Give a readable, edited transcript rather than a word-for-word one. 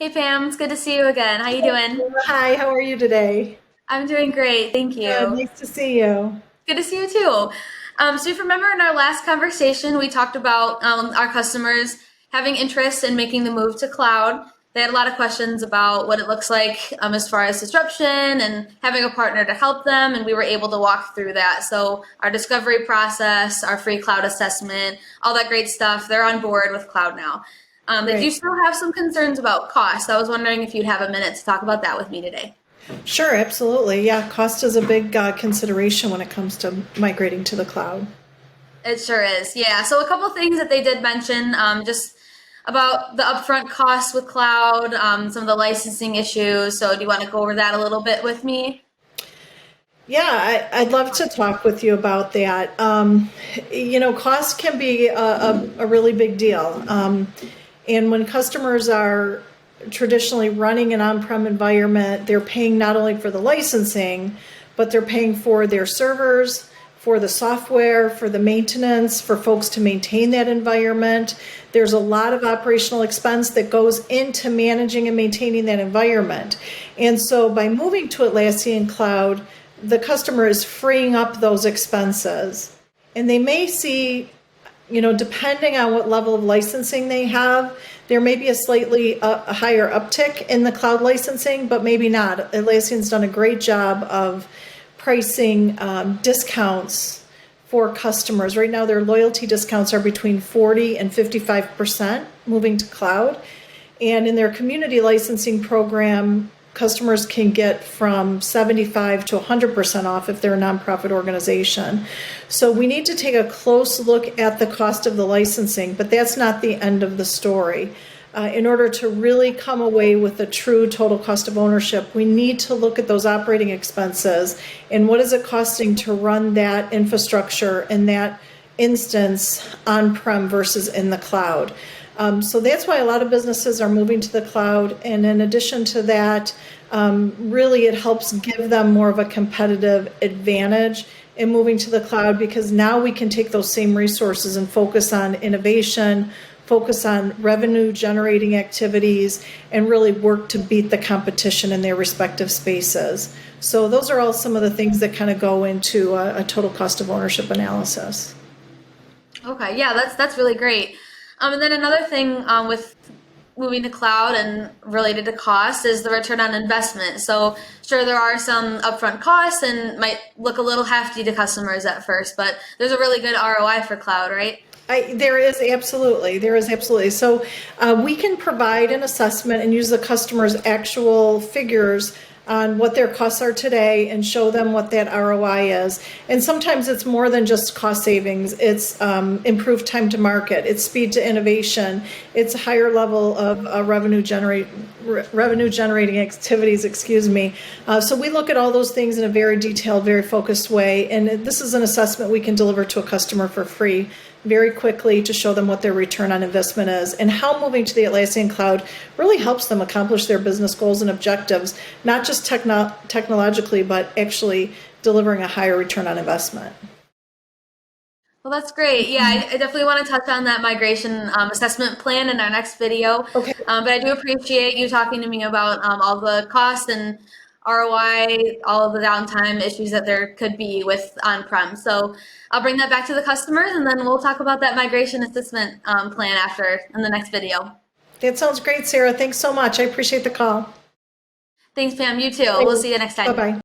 Hey Pam, it's good to see you again. How you doing? Hi, how are you today? I'm doing great, thank Good, you. nice to see you. Good to see you too. So if you remember in our last conversation, we talked about our customers having interest in making the move to cloud. They had a lot of questions about what it looks like as far as disruption and having a partner to help them, and we were able to walk through that. So our discovery process, our free cloud assessment, all that great stuff, they're on board with cloud now. They do Great. still have some concerns about cost. I was wondering if you'd have a minute to talk about that with me today. Sure, absolutely. Yeah, cost is a big consideration when it comes to migrating to the cloud. It sure is. Yeah. So a couple of things that they did mention, just about the upfront costs with cloud, some of the licensing issues. So do you want to go over that a little bit with me? Yeah, I'd love to talk with you about that. Cost can be a really big deal. And when customers are traditionally running an on-prem environment, they're paying not only for the licensing, but they're paying for their servers, for the software, for the maintenance, for folks to maintain that environment. There's a lot of operational expense that goes into managing and maintaining that environment. And so by moving to Atlassian Cloud, the customer is freeing up those expenses. And they may see, depending on what level of licensing they have, there may be a slightly a higher uptick in the cloud licensing, but maybe not. Atlassian's done a great job of pricing discounts for customers. Right now, their loyalty discounts are between 40 and 55% moving to cloud. And in their community licensing program, customers can get from 75 to 100% off if they're a nonprofit organization. So we need to take a close look at the cost of the licensing, but that's not the end of the story. In order to really come away with a true total cost of ownership, we need to look at those operating expenses and what is it costing to run that infrastructure in that instance on-prem versus in the cloud. So that's why a lot of businesses are moving to the cloud. And in addition to that, really it helps give them more of a competitive advantage in moving to the cloud, because now we can take those same resources and focus on innovation, focus on revenue generating activities, and really work to beat the competition in their respective spaces. So those are all some of the things that kind of go into a total cost of ownership analysis. Okay. Yeah, that's really great. And then another thing with moving to cloud and related to cost is the return on investment. So sure, there are some upfront costs and might look a little hefty to customers at first, but there's a really good ROI for cloud, right? There is absolutely. So we can provide an assessment and use the customer's actual figures on what their costs are today and show them what that ROI is. And sometimes it's more than just cost savings. It's improved time to market. It's speed to innovation. It's a higher level of revenue generating activities. Excuse me. So we look at all those things in a very detailed, very focused way. And this is an assessment we can deliver to a customer for free very quickly to show them what their return on investment is and how moving to the Atlassian cloud really helps them accomplish their business goals and objectives, not just technologically, but actually delivering a higher return on investment. Well, that's great. Yeah, I definitely want to touch on that migration assessment plan in our next video. Okay, But I do appreciate you talking to me about all the costs and ROI, all of the downtime issues that there could be with on-prem. So I'll bring that back to the customers, and then we'll talk about that migration assessment plan after in the next video. that sounds great, Sarah. Thanks so much. I appreciate the call. Thanks, Pam. You too. We'll Thanks. see you next Bye time. bye.